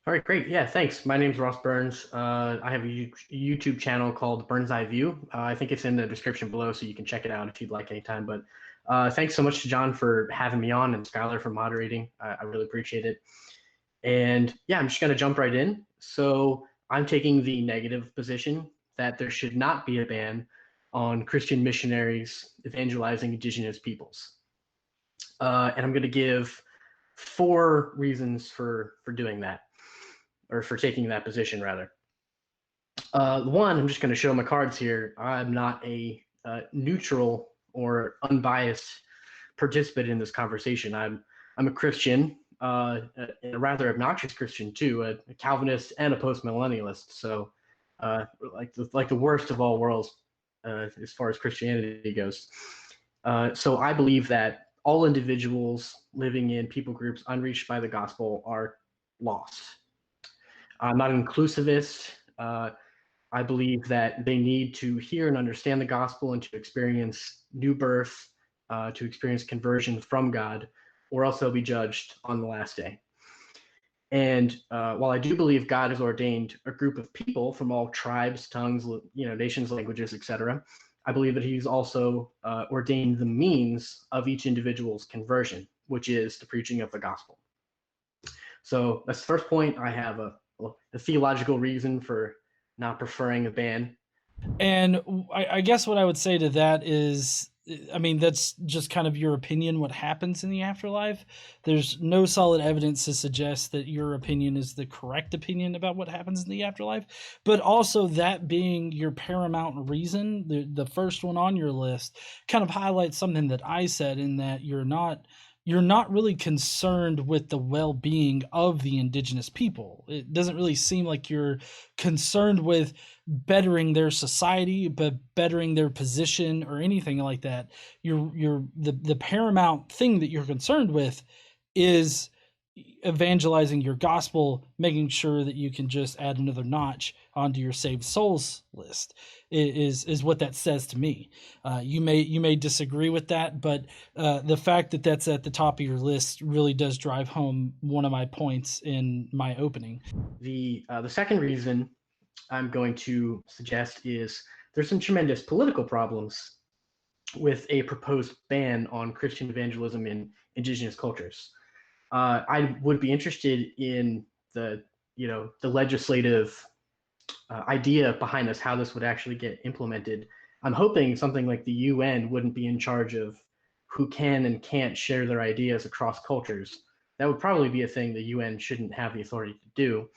All right, great. Yeah, thanks. My name's Ross Burns. I have a YouTube channel called Burns Eye View. I think it's in the description below, so you can check it out if you'd like anytime. But thanks so much to John for having me on and Skylar for moderating. I really appreciate it. And yeah, I'm just going to jump right in. So I'm taking the negative position that there should not be a ban on Christian missionaries evangelizing indigenous peoples. And I'm going to give four reasons for doing that, or for taking that position rather. One, I'm just going to show my cards here. I'm not a neutral or unbiased participant in this conversation. I'm a Christian, a rather obnoxious Christian too, a Calvinist and a postmillennialist. So, like the worst of all worlds as far as Christianity goes. So I believe that all individuals living in people groups unreached by the gospel are lost. I'm not an inclusivist. I believe that they need to hear and understand the gospel and to experience new birth, to experience conversion from God, or else they'll be judged on the last day. And while I do believe God has ordained a group of people from all tribes, tongues, nations, languages, etc., I believe that He's also ordained the means of each individual's conversion, which is the preaching of the gospel. So that's the first point. I have a theological reason for not preferring a ban. And I guess what I would say to that is, I mean, that's just kind of your opinion, what happens in the afterlife. There's no solid evidence to suggest that your opinion is the correct opinion about what happens in the afterlife. But also, that being your paramount reason, the first one on your list, kind of highlights something that I said, in that you're not really concerned with the well-being of the indigenous people. It doesn't really seem like you're concerned with bettering their society, but bettering their position or anything like that. The paramount thing that you're concerned with is evangelizing your gospel, making sure that you can just add another notch onto your saved souls list is what that says to me. You may disagree with that, but the fact that that's at the top of your list really does drive home one of my points in my opening. The second reason I'm going to suggest is there's some tremendous political problems with a proposed ban on Christian evangelism in indigenous cultures. I would be interested in the legislative idea behind this, how this would actually get implemented. I'm hoping something like the UN wouldn't be in charge of who can and can't share their ideas across cultures. That would probably be a thing the UN shouldn't have the authority to do.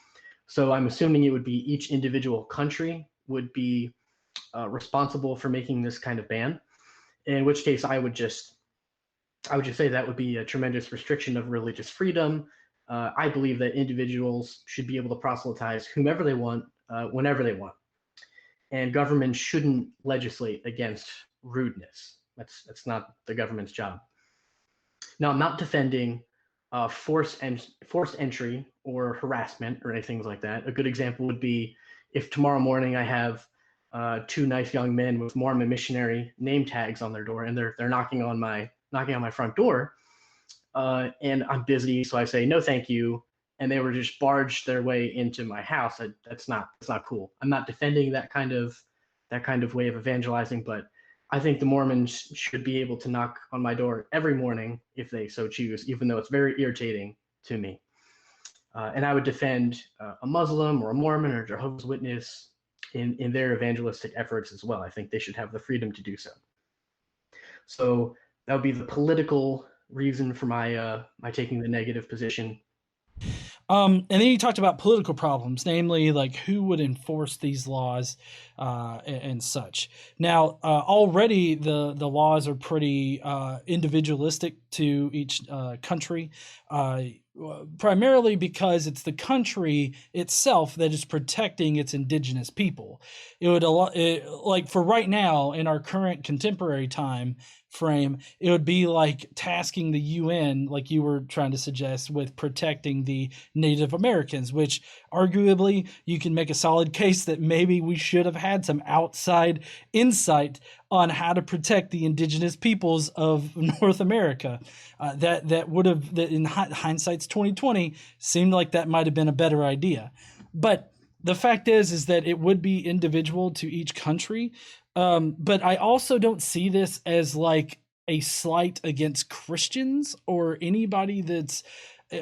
So I'm assuming it would be each individual country would be responsible for making this kind of ban, in which case I would just say that would be a tremendous restriction of religious freedom. I believe that individuals should be able to proselytize whomever they want, whenever they want. And government shouldn't legislate against rudeness. That's not the government's job. Now, I'm not defending forced entry or harassment or anything like that. A good example would be if tomorrow morning I have two nice young men with Mormon missionary name tags on their door, and they're knocking on my front door, and I'm busy, so I say no, thank you, and they were just barged their way into my house. That's not cool. I'm not defending that kind of way of evangelizing, but I think the Mormons should be able to knock on my door every morning if they so choose, even though it's very irritating to me. And I would defend a Muslim or a Mormon or Jehovah's Witness in their evangelistic efforts as well. I think they should have the freedom to do so. So that would be the political reason for my taking the negative position. And then you talked about political problems, namely like who would enforce these laws and such. Now, already the laws are pretty individualistic to each country, primarily because it's the country itself that is protecting its indigenous people. Like for right now in our current contemporary time, frame, it would be like tasking the UN, like you were trying to suggest, with protecting the Native Americans, which arguably you can make a solid case that maybe we should have had some outside insight on how to protect the indigenous peoples of North America. That would have, that in hindsight's 2020, seemed like that might have been a better idea. But the fact is that it would be individual to each country. But I also don't see this as like a slight against Christians or anybody that's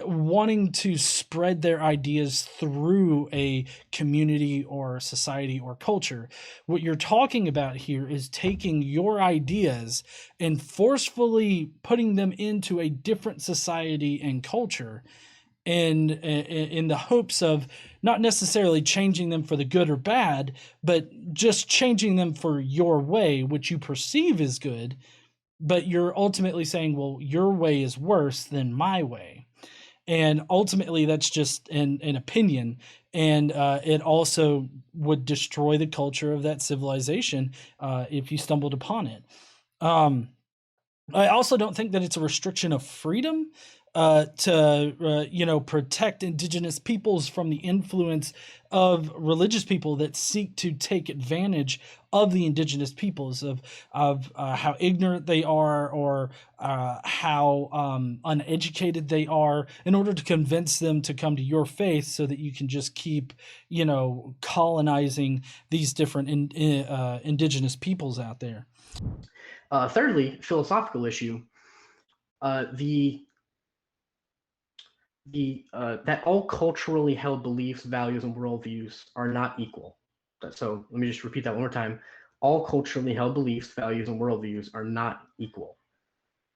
wanting to spread their ideas through a community or society or culture. What you're talking about here is taking your ideas and forcefully putting them into a different society and culture, and in the hopes of not necessarily changing them for the good or bad, but just changing them for your way, which you perceive as good, but you're ultimately saying, well, your way is worse than my way. And ultimately, that's just an opinion. And it also would destroy the culture of that civilization if you stumbled upon it. I also don't think that it's a restriction of freedom to protect indigenous peoples from the influence of religious people that seek to take advantage of the indigenous peoples, of how ignorant they are, or how uneducated they are, in order to convince them to come to your faith so that you can just keep colonizing these different indigenous peoples out there. Thirdly, philosophical issue. That all culturally held beliefs, values, and worldviews are not equal. So let me just repeat that one more time. All culturally held beliefs, values, and worldviews are not equal.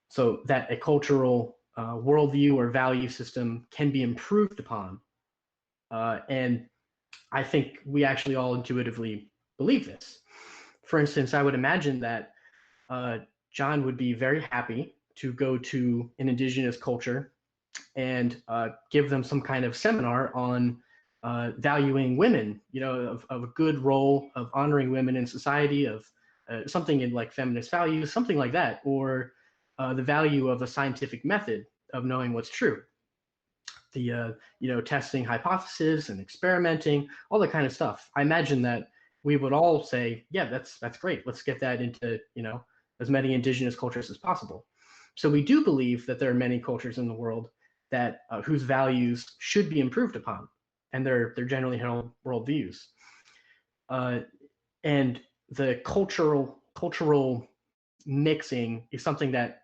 So that a cultural worldview or value system can be improved upon. And I think we actually all intuitively believe this. For instance, I would imagine that John would be very happy to go to an indigenous culture and give them some kind of seminar on valuing women, of a good role of honoring women in society, of something in like feminist values, something like that, or the value of a scientific method of knowing what's true. The testing hypotheses and experimenting, all that kind of stuff. I imagine that we would all say, yeah, that's great. Let's get that into as many indigenous cultures as possible. So we do believe that there are many cultures in the world that whose values should be improved upon, and they're generally held worldviews. And the cultural mixing is something that,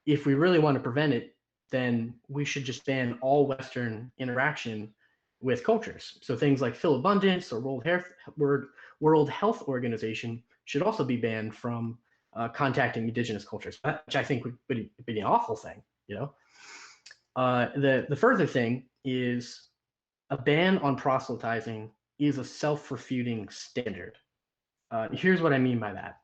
if we really want to prevent it, then we should just ban all Western interaction with cultures. So things like philabundance or World Health Organization should also be banned from contacting indigenous cultures, which I think would be an awful thing. The further thing is a ban on proselytizing is a self-refuting standard. Here's what I mean by that.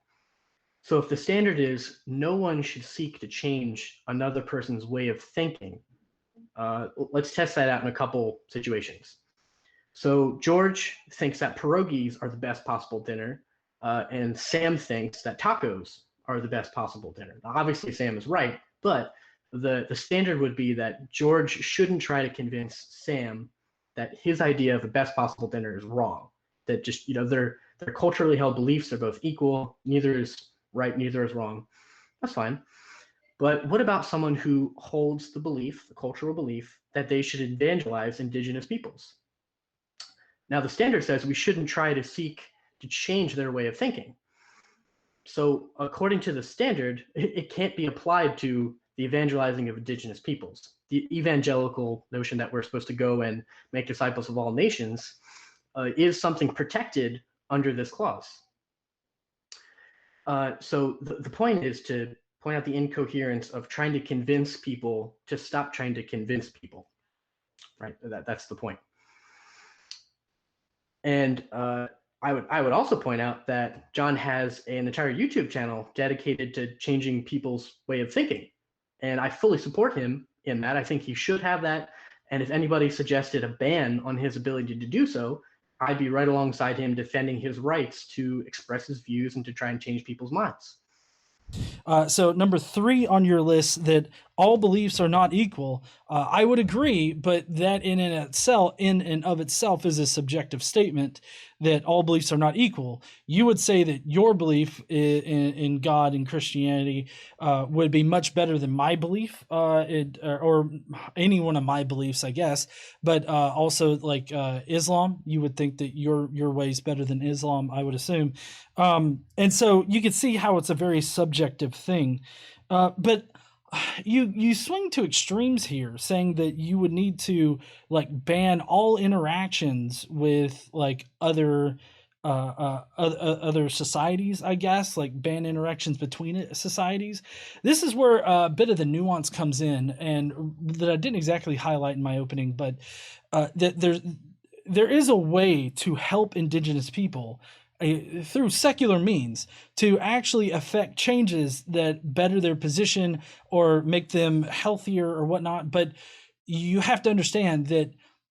So if the standard is no one should seek to change another person's way of thinking, let's test that out in a couple situations. So George thinks that pierogies are the best possible dinner, and Sam thinks that tacos are the best possible dinner. Now, obviously, Sam is right, but the standard would be that George shouldn't try to convince Sam that his idea of the best possible dinner is wrong. That just their culturally held beliefs are both equal. Neither is right, neither is wrong. That's fine. But what about someone who holds the belief, the cultural belief, that they should evangelize indigenous peoples? Now, the standard says we shouldn't try to seek to change their way of thinking. So according to the standard, it can't be applied to the evangelizing of indigenous peoples. The evangelical notion that we're supposed to go and make disciples of all nations is something protected under this clause. So the point is to point out the incoherence of trying to convince people to stop trying to convince people, right? That's the point. And I would also point out that John has an entire YouTube channel dedicated to changing people's way of thinking. And I fully support him in that. I think he should have that. And if anybody suggested a ban on his ability to do so, I'd be right alongside him defending his rights to express his views and to try and change people's minds. So number 3 on your list, that all beliefs are not equal. I would agree, but that in and of itself is a subjective statement that all beliefs are not equal. You would say that your belief in God and Christianity would be much better than my belief, or any one of my beliefs, I guess. But also, like Islam, you would think that your way is better than Islam, I would assume. And so you can see how it's a very subjective thing. But you swing to extremes here, saying that you would need to like ban all interactions with like other societies, I guess, like ban interactions between societies. This is where a bit of the nuance comes in, and that I didn't exactly highlight in my opening, but that there is a way to help Indigenous people through secular means to actually affect changes that better their position or make them healthier or whatnot. But you have to understand that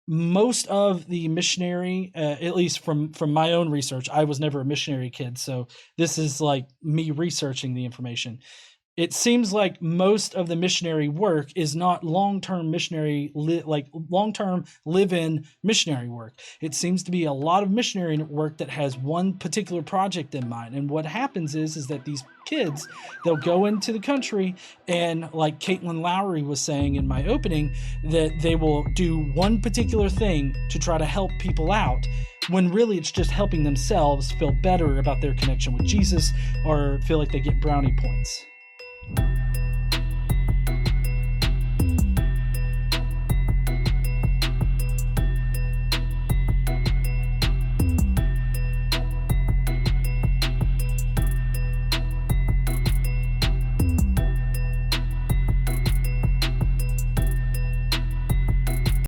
most of the missionary, at least from my own research, I was never a missionary kid, so this is like me researching the information. It seems like most of the missionary work is not long-term missionary, long-term live-in missionary work. It seems to be a lot of missionary work that has one particular project in mind. And what happens is that these kids, they'll go into the country, and like Caitlin Lowry was saying in my opening, that they will do one particular thing to try to help people out, when really it's just helping themselves feel better about their connection with Jesus, or feel like they get brownie points.